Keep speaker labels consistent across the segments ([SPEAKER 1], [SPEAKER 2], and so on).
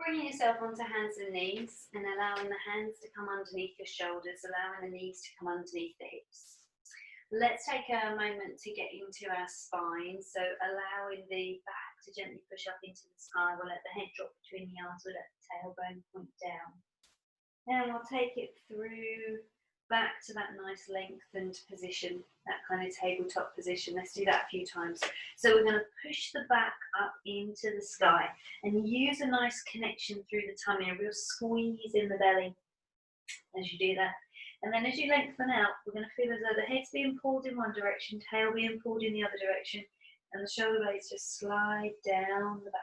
[SPEAKER 1] Bringing yourself onto hands and knees and allowing the hands to come underneath your shoulders, allowing the knees to come underneath the hips. Let's take a moment to get into our spine, so allowing the back to gently push up into the sky. We'll let the head drop between the arms, we'll let the tailbone point down. And we'll take it through back to that nice lengthened position, that kind of tabletop position. Let's do that a few times. So we're going to push the back up into the sky and use a nice connection through the tummy, a real squeeze in the belly as you do that. And then as you lengthen out, we're going to feel as though the head's being pulled in one direction, tail being pulled in the other direction, and the shoulder blades just slide down the back.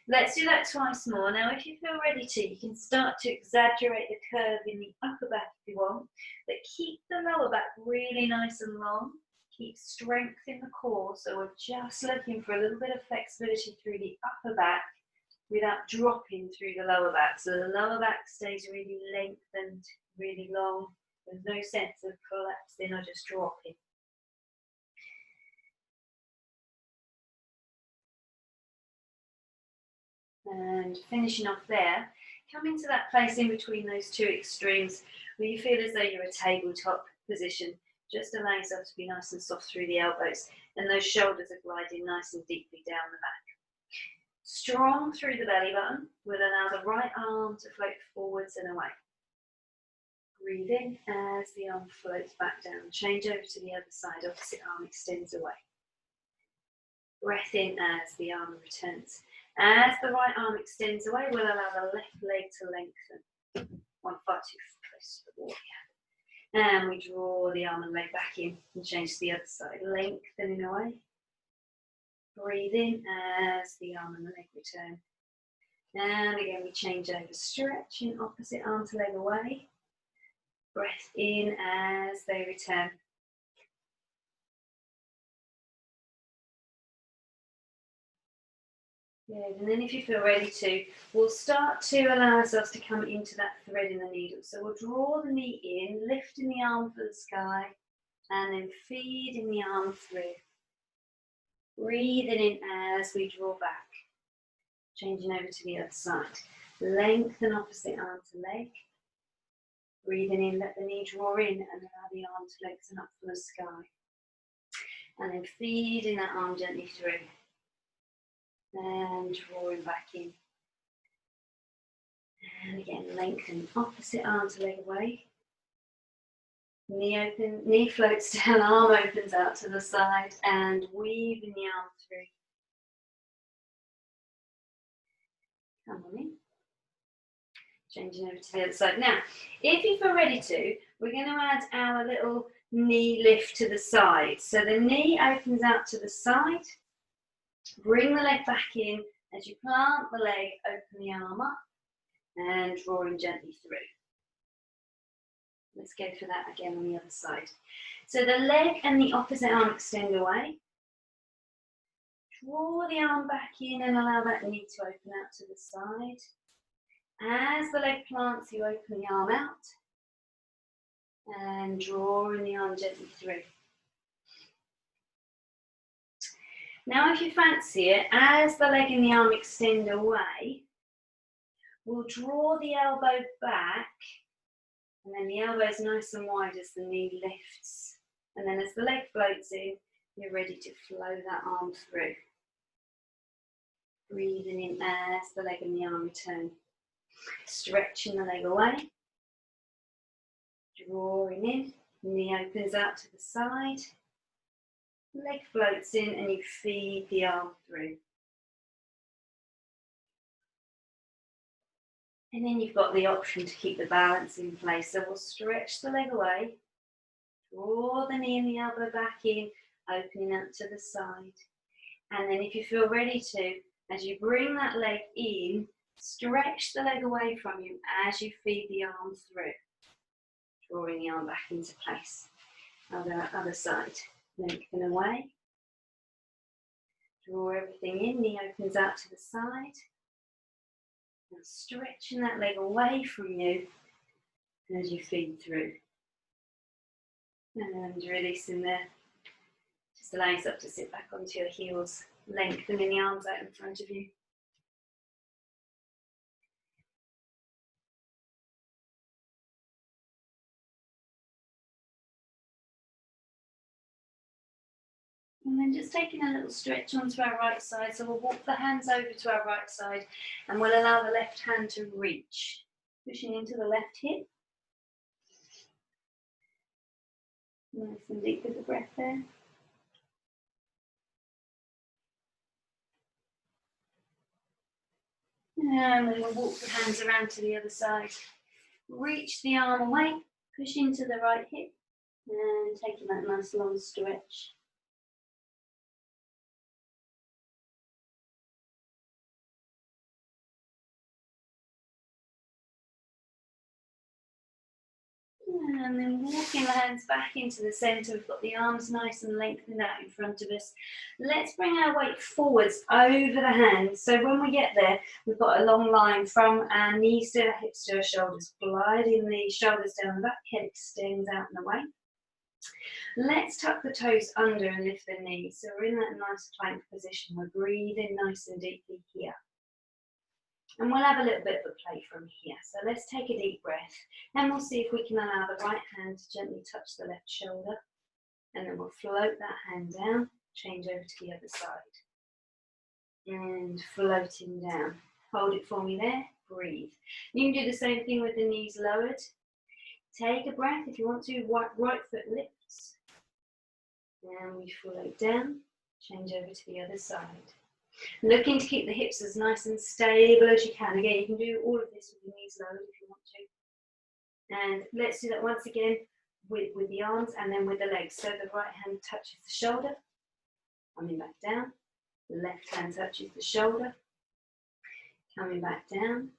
[SPEAKER 1] Let's do that twice more. Now, if you feel ready to, you can start to exaggerate the curve in the upper back if you want, but keep the lower back really nice and long. Keep strength in the core, so we're just looking for a little bit of flexibility through the upper back without dropping through the lower back. So the lower back stays really lengthened, really long. There's no sense of collapsing or just dropping. And finishing off there, come into that place in between those two extremes where you feel as though you're a tabletop position. Just allow yourself to be nice and soft through the elbows, and those shoulders are gliding nice and deeply down the back. Strong through the belly button, we'll allow the right arm to float forwards and away. Breathe in as the arm floats back down. Change over to the other side, opposite arm extends away. Breath in as the arm returns. As the right arm extends away, we'll allow the left leg to lengthen. One far too close to the wall. And we draw the arm and leg back in and change to the other side, lengthening away. Breathe in as the arm and the leg return. And again, we change over, stretching opposite arm to leg away. Breath in as they return. Good, and then if you feel ready to, we'll start to allow ourselves to come into that thread in the needle. So we'll draw the knee in, lifting the arm for the sky, and then feeding the arm through. Breathing in as we draw back. Changing over to the other side. Lengthen opposite arm to leg. Breathing in, let the knee draw in and allow the arm to lengthen up from the sky. And then feeding that arm gently through. And drawing back in. And again, lengthen opposite arm to leg away. Knee open, knee floats down, arm opens out to the side, and weaving the arm through. Come on in. Changing over to the other side. Now, if you feel ready to, we're going to add our little knee lift to the side. So the knee opens out to the side. Bring the leg back in as you plant the leg, open the arm up and drawing gently through. Let's go for that again on the other side. So the leg and the opposite arm extend away. Draw the arm back in and allow that knee to open out to the side. As the leg plants, you open the arm out and drawing the arm gently through. Now if you fancy it, as the leg and the arm extend away, we'll draw the elbow back, and then the elbow is nice and wide as the knee lifts. And then as the leg floats in, you're ready to flow that arm through. Breathing in as the leg and the arm return. Stretching the leg away. Drawing in, knee opens out to the side. Leg floats in and you feed the arm through. And then you've got the option to keep the balance in place. So we'll stretch the leg away, draw the knee and the elbow back in, opening out to the side. And then if you feel ready to, as you bring that leg in, stretch the leg away from you as you feed the arm through. Drawing the arm back into place. Other side. Lengthen away. Draw everything in, knee opens out to the side. And stretching that leg away from you as you feed through. And releasing there. Just allow yourself to sit back onto your heels, lengthening the arms out in front of you. And then just taking a little stretch onto our right side. So we'll walk the hands over to our right side and we'll allow the left hand to reach. Pushing into the left hip. Nice and deep with the breath there. And then we'll walk the hands around to the other side. Reach the arm away, push into the right hip, and taking that nice long stretch. And then walking the hands back into the centre. We've got the arms nice and lengthened out in front of us. Let's bring our weight forwards over the hands. So when we get there, we've got a long line from our knees to our hips to our shoulders. Gliding the shoulders down the back, head extends out and away. Let's tuck the toes under and lift the knees. So we're in that nice plank position. We're breathing nice and deeply here. And we'll have a little bit of a play from here. So let's take a deep breath and we'll see if we can allow the right hand to gently touch the left shoulder. And then we'll float that hand down, change over to the other side. And floating down. Hold it for me there, breathe. You can do the same thing with the knees lowered. Take a breath if you want to, right foot lifts. And we float down, change over to the other side. Looking to keep the hips as nice and stable as you can. Again, you can do all of this with your knees lowered if you want to. And let's do that once again with the arms and then with the legs. So the right hand touches the shoulder, coming back down. The left hand touches the shoulder, coming back down.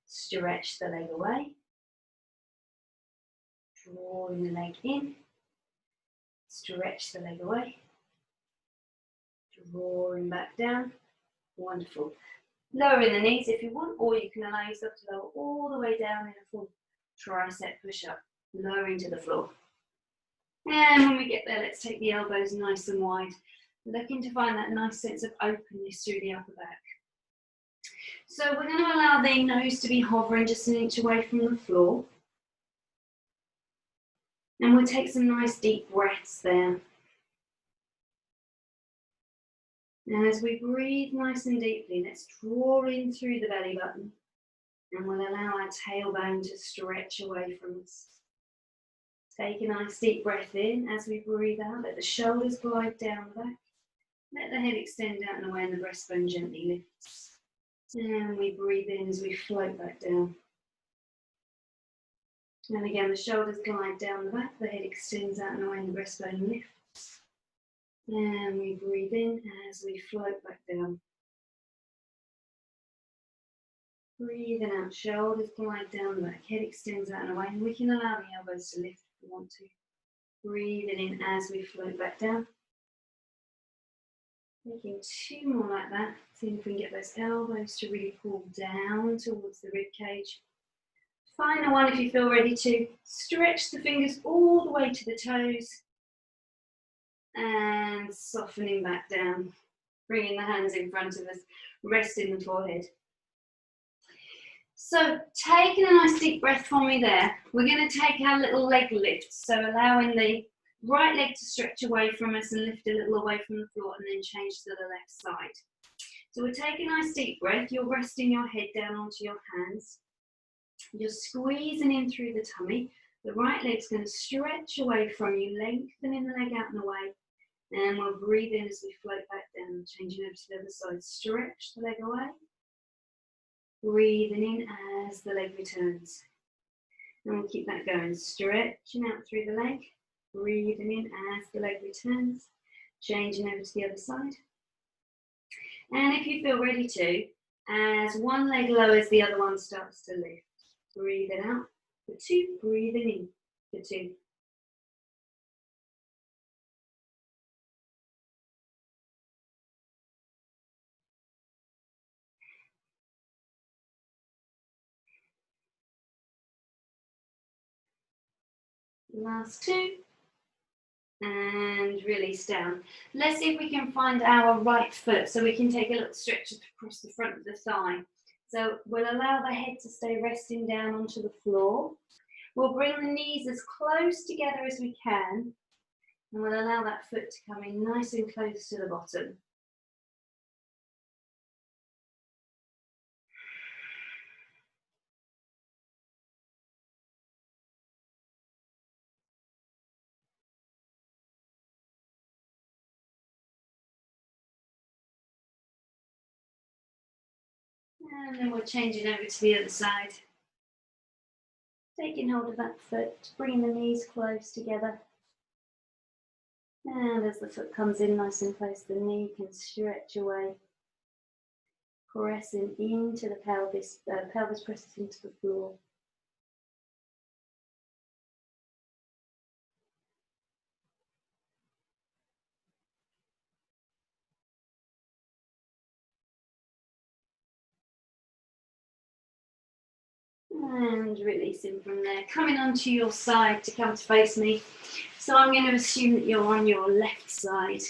[SPEAKER 1] Stretch the leg away. Drawing the leg in. Stretch the leg away. Drawing back down. Wonderful. Lowering the knees if you want, or you can allow yourself to lower all the way down in a full tricep push-up, lowering to the floor. And when we get there, let's take the elbows nice and wide, looking to find that nice sense of openness through the upper back. So we're going to allow the nose to be hovering just an inch away from the floor. And we'll take some nice deep breaths there. And as we breathe nice and deeply, let's draw in through the belly button and we'll allow our tailbone to stretch away from us. Take a nice deep breath in as we breathe out. Let the shoulders glide down the back. Let the head extend out and away and the breastbone gently lifts. And we breathe in as we float back down. And again, the shoulders glide down the back, the head extends out and away and the breastbone lifts. And we breathe in as we float back down. Breathing out, shoulders glide down the back, head extends out and away, and we can allow the elbows to lift if we want to. Breathing in as we float back down. Making 2 more like that. Seeing if we can get those elbows to really pull down towards the rib cage. Final one if you feel ready to. Stretch the fingers all the way to the toes. And softening back down, bringing the hands in front of us, resting the forehead. So taking a nice deep breath for me there, we're going to take our little leg lifts, so allowing the right leg to stretch away from us and lift a little away from the floor and then change to the left side. So we're taking a nice deep breath, you're resting your head down onto your hands, you're squeezing in through the tummy, the right leg's going to stretch away from you, lengthening the leg out and away. And we'll breathe in as we float back down, changing over to the other side. Stretch the leg away. Breathing in as the leg returns. And we'll keep that going. Stretching out through the leg. Breathing in as the leg returns. Changing over to the other side. And if you feel ready to, as one leg lowers, the other one starts to lift. Breathing out for 2. Breathing in for 2. Last 2, and release down. Let's see if we can find our right foot, so we can take a little stretch across the front of the thigh. So we'll allow the head to stay resting down onto the floor. We'll bring the knees as close together as we can, And we'll allow that foot to come in nice and close to the bottom. And then we're changing over to the other side. Taking hold of that foot, bringing the knees close together. And as the foot comes in nice and close, the knee can stretch away. Pressing into the pelvis, pelvis presses into the floor. And releasing from there, coming onto your side to come to face me. So I'm going to assume that you're on your left side.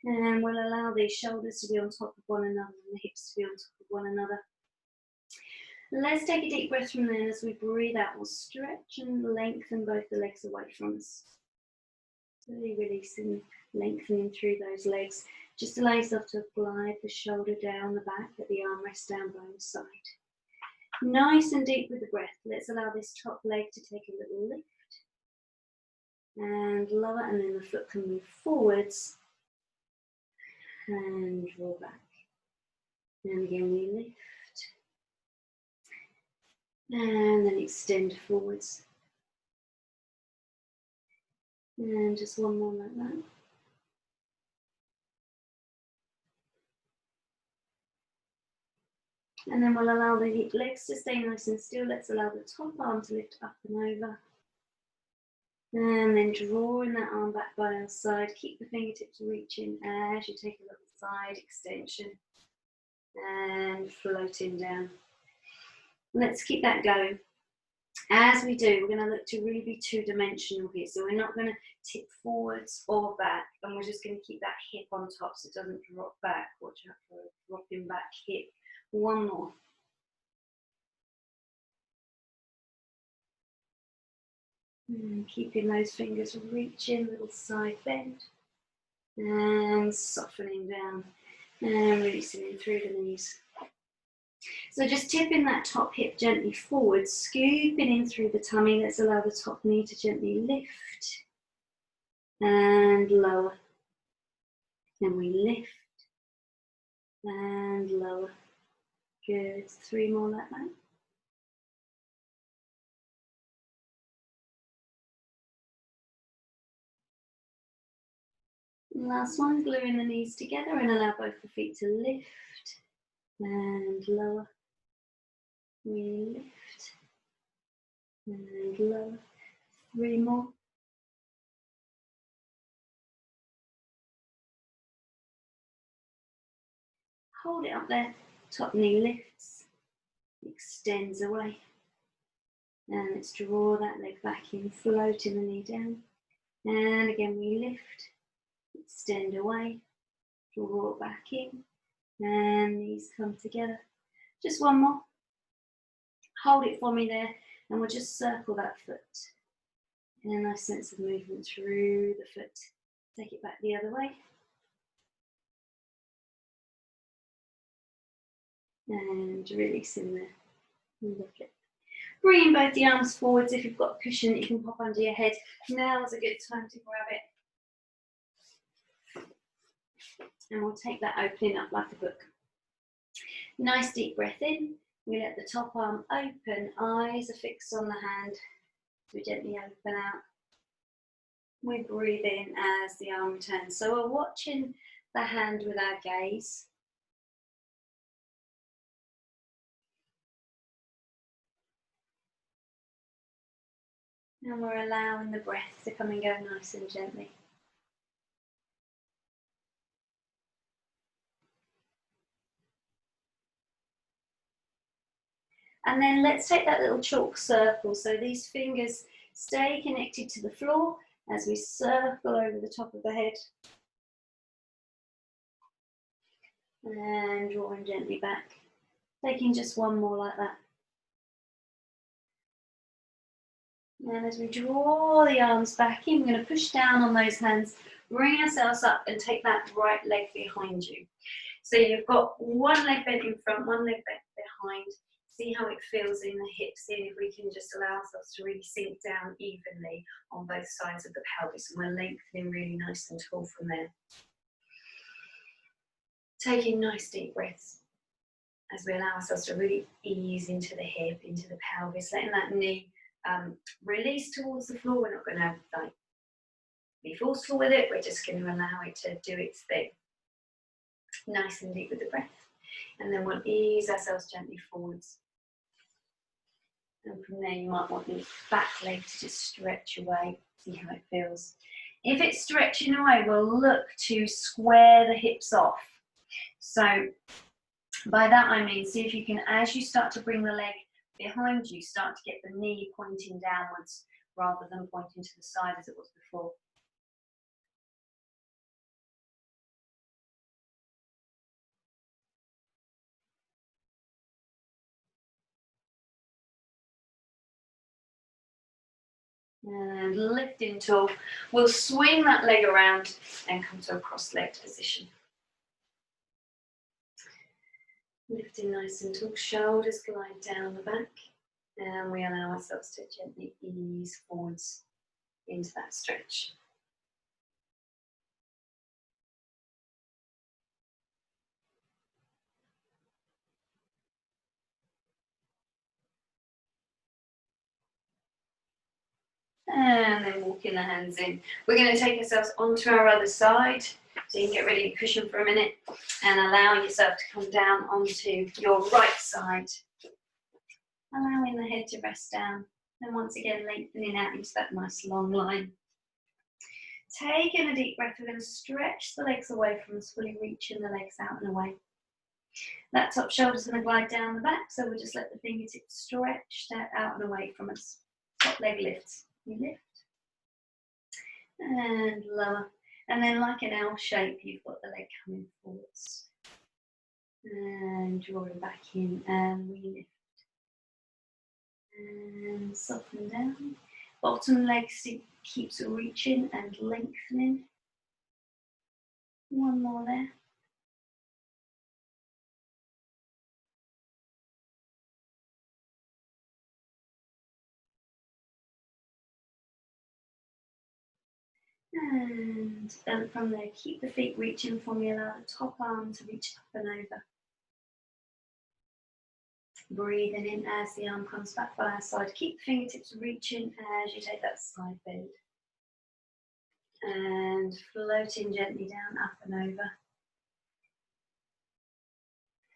[SPEAKER 1] And we'll allow the shoulders to be on top of one another and the hips to be on top of one another. Let's take a deep breath from there. As we breathe out, we'll stretch and lengthen both the legs away from us. Slowly releasing, lengthening through those legs. Just allow yourself to glide the shoulder down the back, let the armrest down by your side. Nice and deep with the breath. Let's allow this top leg to take a little lift. And lower, and then the foot can move forwards. And draw back. And again we lift. And then extend forwards. And just one more like that. And then we'll allow the legs to stay nice and still. Let's allow the top arm to lift up and over. And then drawing that arm back by our side. Keep the fingertips reaching as you take a little side extension. And floating down. Let's keep that going. As we do, we're going to look to really be two-dimensional here. So we're not going to tip forwards or back. And we're just going to keep that hip on top so it doesn't drop back. Watch out for a dropping back hip. One more. And keeping those fingers reaching, little side bend. And softening down. And releasing in through the knees. So just tipping that top hip gently forward, scooping in through the tummy. Let's allow the top knee to gently lift. And lower. Then we lift. And lower. Good. 3 more like that. And last one, gluing the knees together and allow both the feet to lift. And lower. We lift. And lower. 3 more. Hold it up there. Top knee lifts. Extends away. And let's draw that leg back in, floating the knee down. And again we lift. Extend away. Draw it back in. And knees come together. Just one more. Hold it for me there. And we'll just circle that foot. And a nice sense of movement through the foot. Take it back the other way. And release in there. Look it. Bringing both the arms forwards. If you've got a cushion that you can pop under your head, now's a good time to grab it. And we'll take that opening up like a book. Nice deep breath in. We let the top arm open. Eyes are fixed on the hand. We gently open out. We breathe in as the arm returns. So we're watching the hand with our gaze. And we're allowing the breath to come and go nice and gently. And then let's take that little chalk circle. So these fingers stay connected to the floor as we circle over the top of the head. And drawing gently back. Taking just one more like that. And as we draw the arms back in, we're going to push down on those hands, bring ourselves up and take that right leg behind you. So you've got one leg bent in front, one leg bent behind. See how it feels in the hips. See if we can just allow ourselves to really sink down evenly on both sides of the pelvis. And we're lengthening really nice and tall from there. Taking nice deep breaths as we allow ourselves to really ease into the hip, into the pelvis, letting that knee release towards the floor. We're not going to be forceful with it. We're just going to allow it to do its thing. Nice and deep with the breath. And then we'll ease ourselves gently forwards. And from there you might want the back leg to just stretch away, see how it feels. If it's stretching away, we'll look to square the hips off. So by that I mean, see if you can, as you start to bring the leg behind you, start to get the knee pointing downwards rather than pointing to the side as it was before. And lifting tall. We'll swing that leg around and come to a cross-legged position. Lifting nice and tall, shoulders glide down the back. And we allow ourselves to gently ease forwards into that stretch. And then walking the hands in. We're going to take ourselves onto our other side. So you can get ready to cushion for a minute and allow yourself to come down onto your right side. Allowing the head to rest down. And once again, lengthening out into that nice long line. Taking a deep breath, we're going to stretch the legs away from us, fully reaching the legs out and away. That top shoulder's going to glide down the back, so we'll just let the fingertips stretch that out and away from us. Top leg lifts. You lift. And lower. And then like an L shape, you've got the leg coming forwards. And drawing back in, and we lift. And soften down. Bottom leg keeps reaching and lengthening. One more there. And from there, keep the feet reaching for me. Allow the top arm to reach up and over. Breathing in as the arm comes back by our side. Keep the fingertips reaching as you take that side bend. And floating gently down, up and over.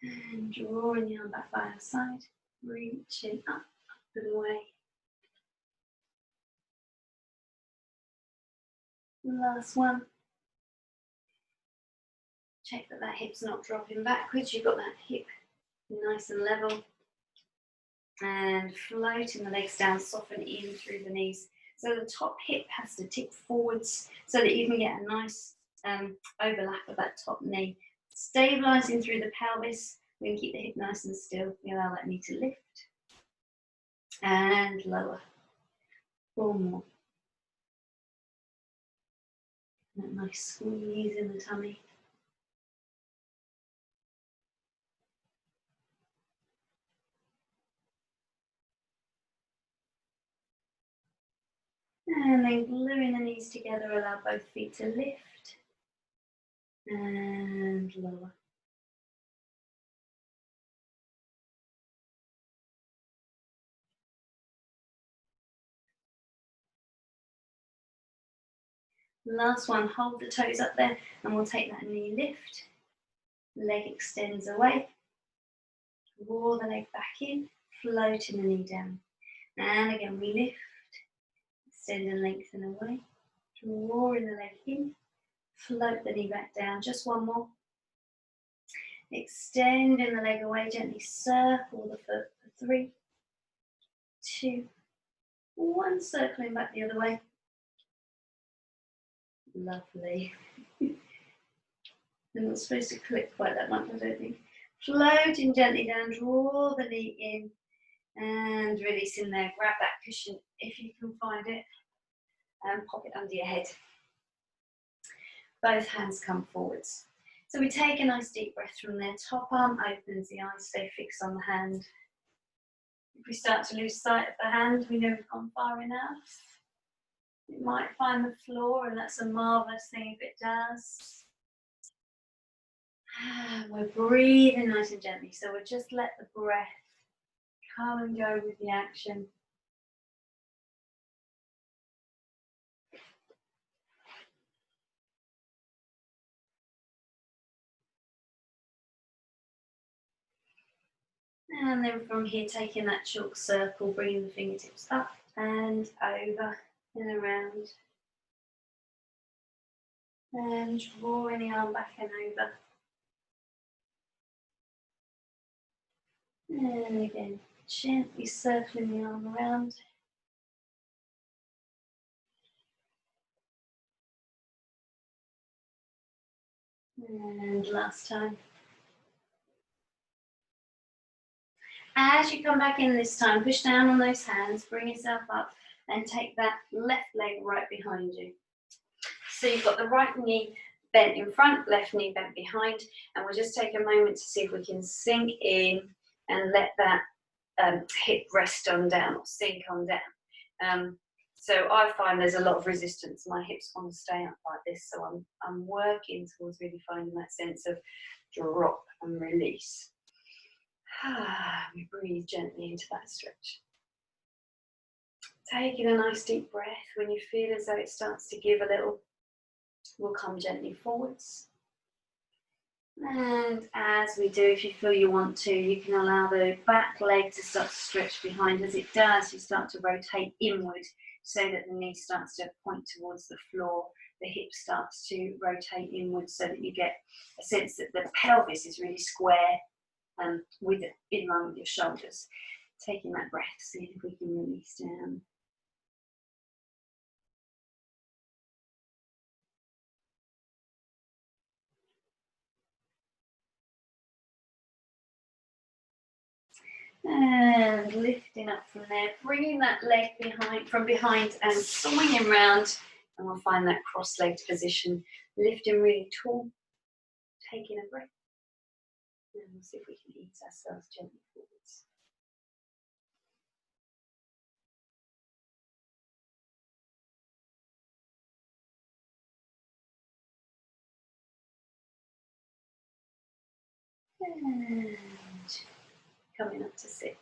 [SPEAKER 1] And drawing the arm back by our side. Reaching up and away. Last one. Check that that hip's not dropping backwards. You've got that hip nice and level. And floating the legs down, soften in through the knees. So the top hip has to tip forwards so that you can get a nice overlap of that top knee. Stabilising through the pelvis. We can keep the hip nice and still. We allow that knee to lift. And lower. 4 more. That nice squeeze in the tummy. And then gluing the knees together, allow both feet to lift. And lower. Last one, hold the toes up there and we'll take that knee lift. Leg extends away. Draw the leg back in, floating the knee down. And again, we lift, extend and lengthen away. Drawing the leg in, float the knee back down. Just one more. Extending the leg away, gently circle the foot for 3, 2, 1. Circling back the other way. Lovely. They're not supposed to click quite that much, I don't think. Floating gently down, draw the knee in And release in there. Grab that cushion if you can find it and pop it under your head. Both hands come forwards. So we take a nice deep breath from there. Top arm opens, the eyes stay fixed on the hand. If we start to lose sight of the hand, we know we've gone far enough. It might find the floor, and that's a marvellous thing if it does. We're breathing nice and gently, so we'll just let the breath come and go with the action. And then from here, taking that chalk circle, bringing the fingertips up and over and around. And drawing the arm back and over. And again, gently circling the arm around. And last time. As you come back in this time, push down on those hands, bring yourself up and take that left leg right behind you. So you've got the right knee bent in front, left knee bent behind, and we'll just take a moment to see if we can sink in and let that hip rest on down or sink on down. So I find there's a lot of resistance. My hips want to stay up like this, so I'm working towards really finding that sense of drop and release. We breathe gently into that stretch. Taking a nice deep breath. When you feel as though it starts to give a little, we'll come gently forwards. And as we do, if you feel you want to, you can allow the back leg to start to stretch behind. As it does, you start to rotate inward so that the knee starts to point towards the floor. The hip starts to rotate inward so that you get a sense that the pelvis is really square and in line with your shoulders. Taking that breath, see if we can release down. And lifting up from there, bringing that leg from behind and swinging round, and we'll find that cross-legged position. Lifting really tall, taking a breath, and we'll see if we can ease ourselves gently forwards. And coming up to sit.